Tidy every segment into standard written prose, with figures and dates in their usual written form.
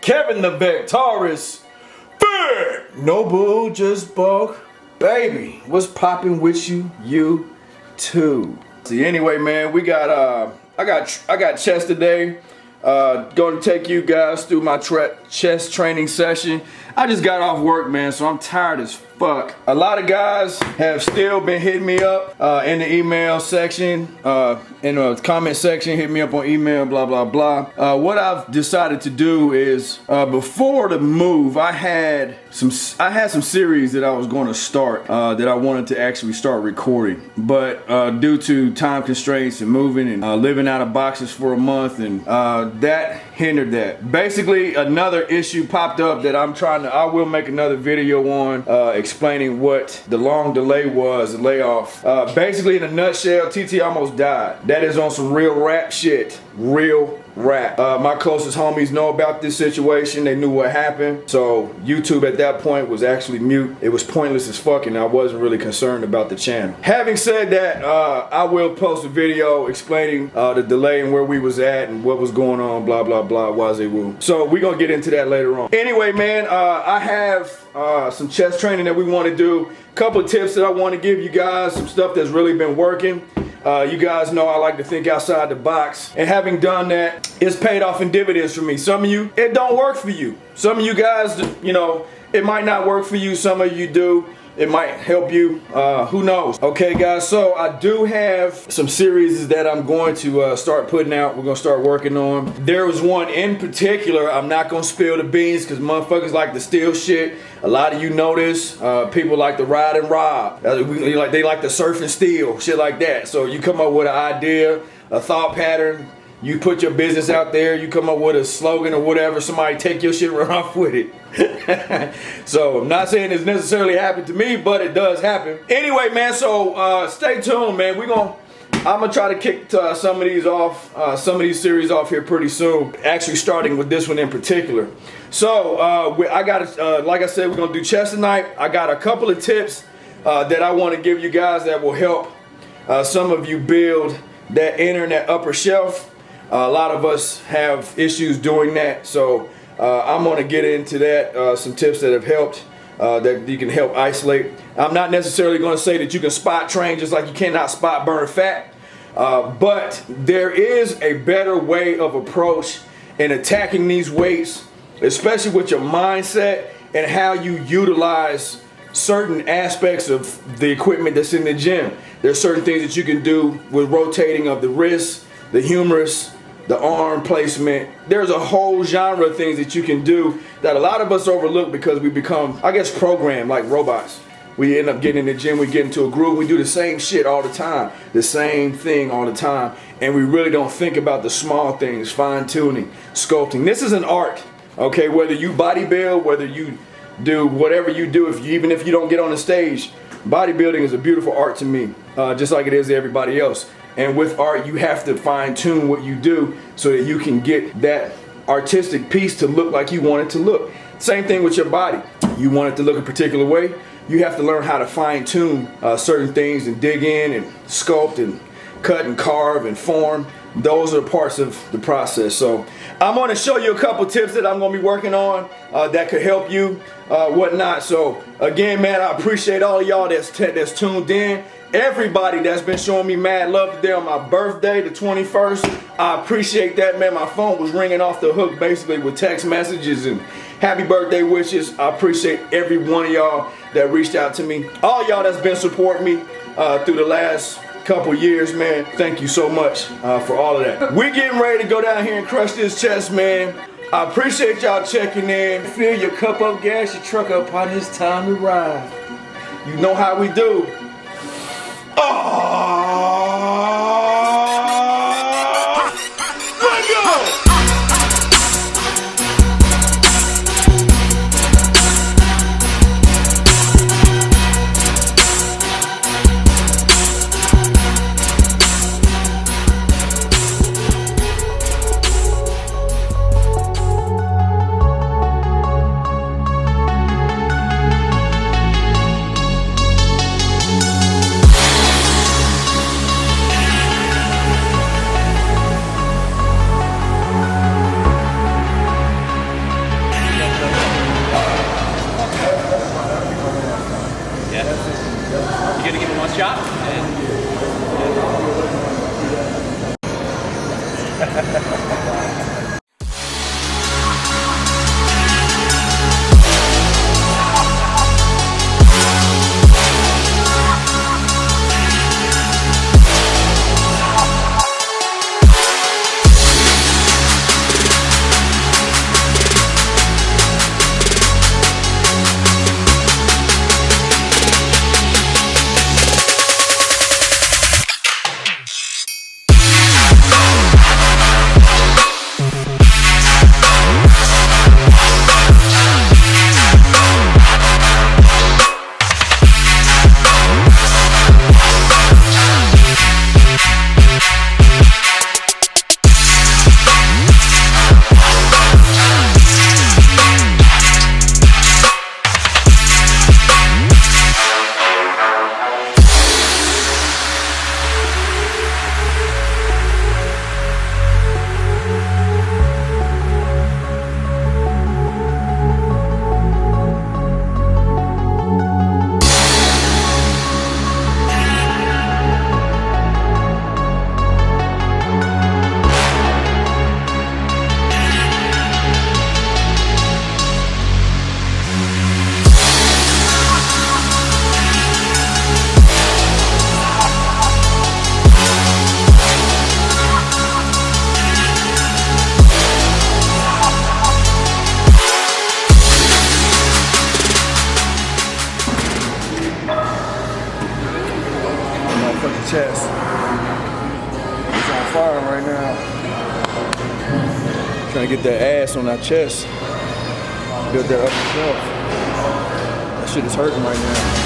Kevin the Vectorist. No bull, just bulk. Baby, what's popping with you? You too. See, anyway, man, we got I got chest today. Going to take you guys through my chest training session. I just got off work, man, so I'm tired as fuck. A lot of guys have still been hitting me up in the email section, in the comment section, hit me up on email, blah, blah, blah. What I've decided to do is, before the move, I had some series that I was going to start, that I wanted to actually start recording. But due to time constraints and moving and living out of boxes for a month, and that hindered that. Basically, another issue popped up that I will make another video on, explaining what the long delay was, the layoff. Basically, in a nutshell, TT almost died. That is on some real rap shit. Real rap. My closest homies know about this situation. They knew what happened. So YouTube at that point was actually mute. It was pointless as fuck, and I wasn't really concerned about the channel. Having said that, I will post a video explaining the delay and where we was at and what was going on, blah, blah, blah, wazoo. So we're going to get into that later on. Anyway, man, I have some chest training that we want to do. A couple of tips that I want to give you guys. Some stuff that's really been working. You guys know I like to think outside the box, and having done that, it's paid off in dividends for me. Some of you, it don't work for you. Some of you guys, you know, it might not work for you. Some of you do. It might help you. Who knows? Okay, guys, so I do have some series that I'm going to start putting out. We're going to start working on. There was one in particular. I'm not going to spill the beans because motherfuckers like to steal shit. A lot of you know this. People like to ride and rob. They like to surf and steal, shit like that. So you come up with an idea, a thought pattern. You put your business out there, you come up with a slogan or whatever, somebody take your shit, run off with it. So I'm not saying it's necessarily happened to me, but it does happen. Anyway, man, so stay tuned, man. I'm gonna try to kick some of these off, some of these series off here pretty soon. Actually starting with this one in particular. So I got, like I said, we're gonna do chest tonight. I got a couple of tips that I wanna give you guys that will help some of you build that inner and that upper shelf. A lot of us have issues doing that, so I'm going to get into that, some tips that have helped, that you can help isolate. I'm not necessarily going to say that you can spot train just like you cannot spot burn fat, but there is a better way of approach in attacking these weights, especially with your mindset and how you utilize certain aspects of the equipment that's in the gym. There's certain things that you can do with rotating of the wrist, the humerus, the arm placement. There's a whole genre of things that you can do that a lot of us overlook because we become, I guess, programmed like robots. We end up getting in the gym, we get into a groove, we do the same shit all the time, the same thing all the time, and we really don't think about the small things, fine tuning, sculpting. This is an art, okay? Whether you bodybuild, whether you do whatever you do, even if you don't get on the stage, bodybuilding is a beautiful art to me, just like it is to everybody else. And with art, you have to fine tune what you do so that you can get that artistic piece to look like you want it to look. Same thing with your body. You want it to look a particular way, you have to learn how to fine tune certain things and dig in and sculpt and cut and carve and form. Those are parts of the process. So I'm going to show you a couple tips that I'm going to be working on that could help you, whatnot. So again, man, I appreciate all of y'all that's tuned in. Everybody that's been showing me mad love today on my birthday, the 21st. I appreciate that, man. My phone was ringing off the hook basically with text messages and happy birthday wishes. I appreciate every one of y'all that reached out to me. All y'all that's been supporting me through the last couple years, man. Thank you so much for all of that. We're getting ready to go down here and crush this chest, man. I appreciate y'all checking in. Fill your cup up, gas your truck up, on it's time to ride. You know how we do. Let's go! Chest. It's on fire right now. Trying to get that ass on that chest. Build that upper shelf. That shit is hurting right now.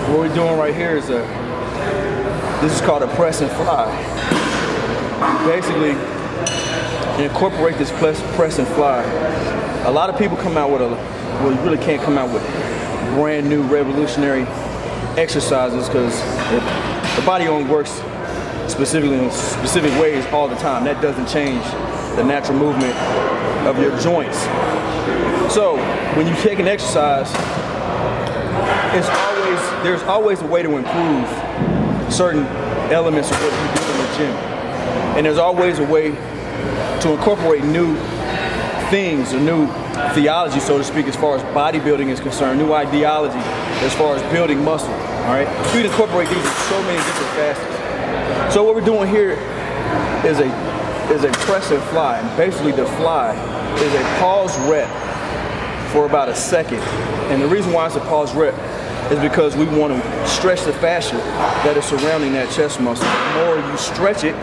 What we're doing right here is this is called a press and fly. Basically, incorporate this press and fly. A lot of people come out with well, you really can't come out with brand new revolutionary exercises because the body only works specifically in specific ways all the time. That doesn't change the natural movement of your joints. So when you take an exercise, there's always a way to improve certain elements of what you do in the gym. And there's always a way to incorporate new things, or new theology, so to speak, as far as bodybuilding is concerned, new ideology as far as building muscle, all right? We can incorporate these in so many different facets. So what we're doing here is a press and fly. And basically the fly is a pause rep for about a second. And the reason why it's a pause rep is because we want to stretch the fascia that is surrounding that chest muscle. The more you stretch it,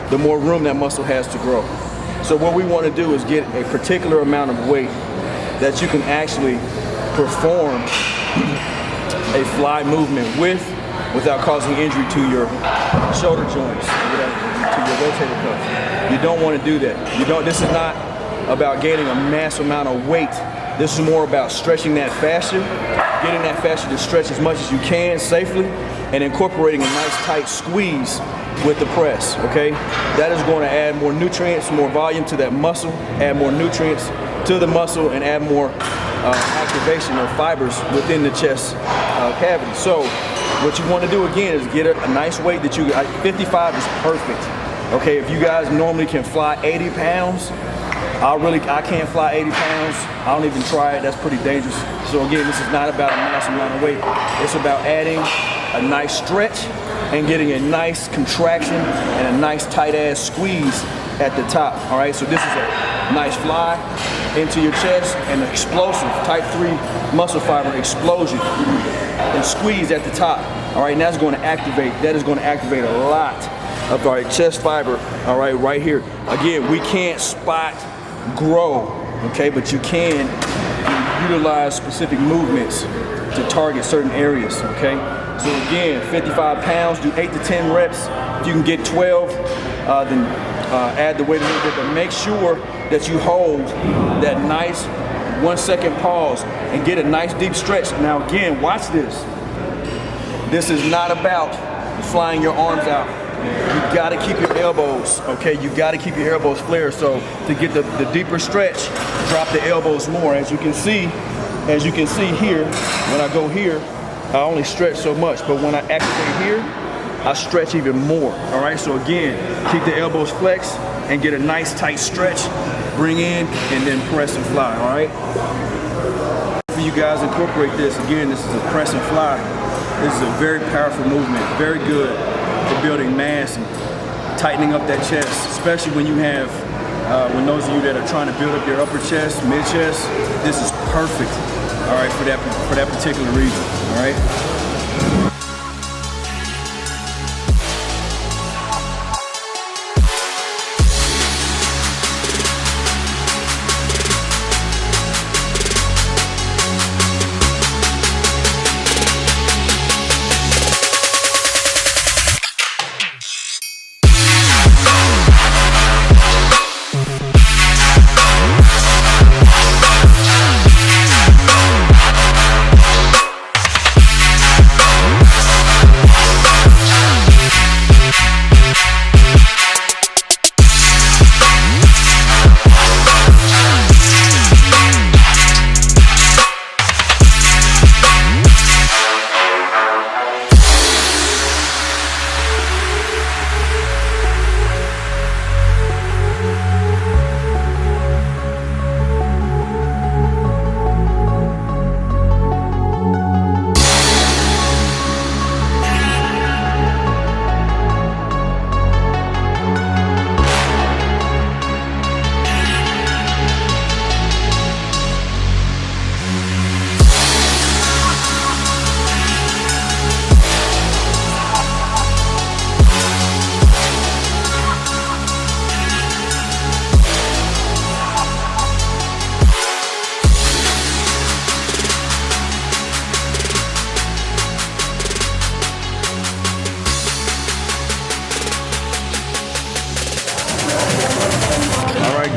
the more room that muscle has to grow. So what we want to do is get a particular amount of weight that you can actually perform a fly movement without causing injury to your shoulder joints, to your rotator cuff. You don't want to do that. This is not about gaining a massive amount of weight. This is more about stretching that fascia, getting that fascia to stretch as much as you can safely, and incorporating a nice tight squeeze with the press, okay? That is going to add more nutrients, more volume to that muscle, add more nutrients to the muscle, and add more activation of fibers within the chest cavity. So what you want to do again is get a nice weight that 55 is perfect, okay? If you guys normally can fly 80 pounds, I can't fly 80 pounds. I don't even try it. That's pretty dangerous. So again, this is not about a massive amount of weight. It's about adding a nice stretch and getting a nice contraction and a nice tight ass squeeze at the top. All right, so this is a nice fly into your chest and an explosive type 3 muscle fiber explosion and squeeze at the top. All right, and that's going to activate. That is going to activate a lot of our chest fiber. All right here. Again, we can't spot grow, okay, but you can utilize specific movements to target certain areas, okay? So again, 55 pounds, do 8 to 10 reps. If you can get 12, then add the weight a little bit, but make sure that you hold that nice 1 second pause and get a nice deep stretch. Now again, watch this. This is not about flying your arms out. You gotta keep your elbows, okay? You gotta keep your elbows flared. So to get the deeper stretch, drop the elbows more. As you can see here, when I go here, I only stretch so much, but when I activate here, I stretch even more, all right? So again, keep the elbows flexed and get a nice tight stretch, bring in, and then press and fly, all right? For you guys incorporate this, again, this is a press and fly. This is a very powerful movement, very good for building mass and tightening up that chest, especially when you have, when those of you that are trying to build up your upper chest, mid chest, this is perfect, all right, for that particular reason, all right?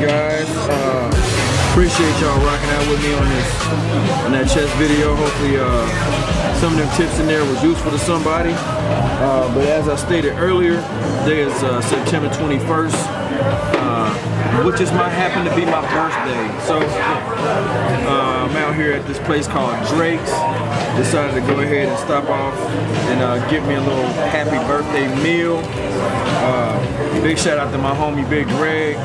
Guys, appreciate y'all rocking out with me on that chest video. Hopefully some of them tips in there was useful to somebody, but as I stated earlier, today is September 21st, which just might happen to be my birthday. So I'm out here at this place called Drake's. Decided to go ahead and stop off and get me a little happy birthday meal. Big shout out to my homie Big Greg.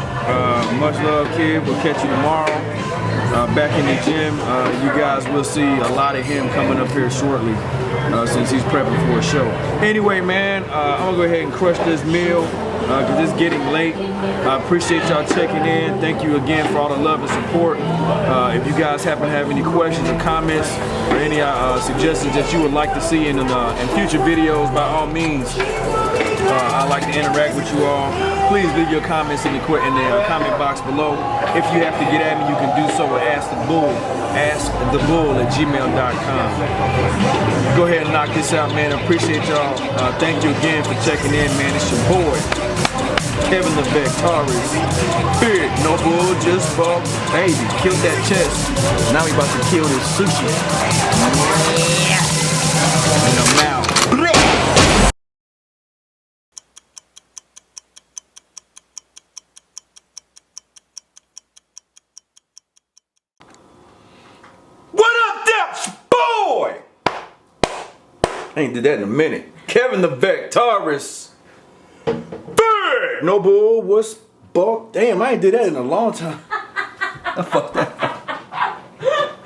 Much love, kid. We'll catch you tomorrow. Back in the gym. You guys will see a lot of him coming up here shortly since he's prepping for a show. Anyway, man, I'm gonna go ahead and crush this meal because it's getting late. I appreciate y'all checking in. Thank you again for all the love and support. If you guys happen to have any questions or comments or any suggestions that you would like to see in future videos, by all means, I'd like to interact with you all. Please leave your comments in the comment box below. If you have to get at me, you can do so with AskTheBull, AskTheBull@gmail.com. Go ahead and knock this out, man. I appreciate y'all. Thank you again for checking in, man. It's your boy, Kevin the Vectaurus. Big, no bull, just buck, baby. Killed that chest. Now we about to kill this sushi. And I'm out. I ain't did that in a minute. Kevin the Vectaurus. Big! No bull, what's buck? Damn, I ain't did that in a long time. I fucked that.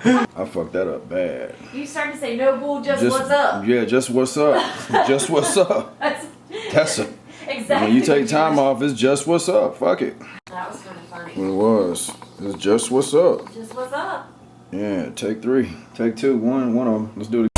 I fucked that up bad. You started to say no bull, just what's up. Yeah, just what's up. Just what's up. That's it. Exactly. When you take time off, it's just what's up. Fuck it. That was kind of funny. What it was. It's just what's up. Just what's up. Yeah, take 3. Take 2. One of them. Let's do it.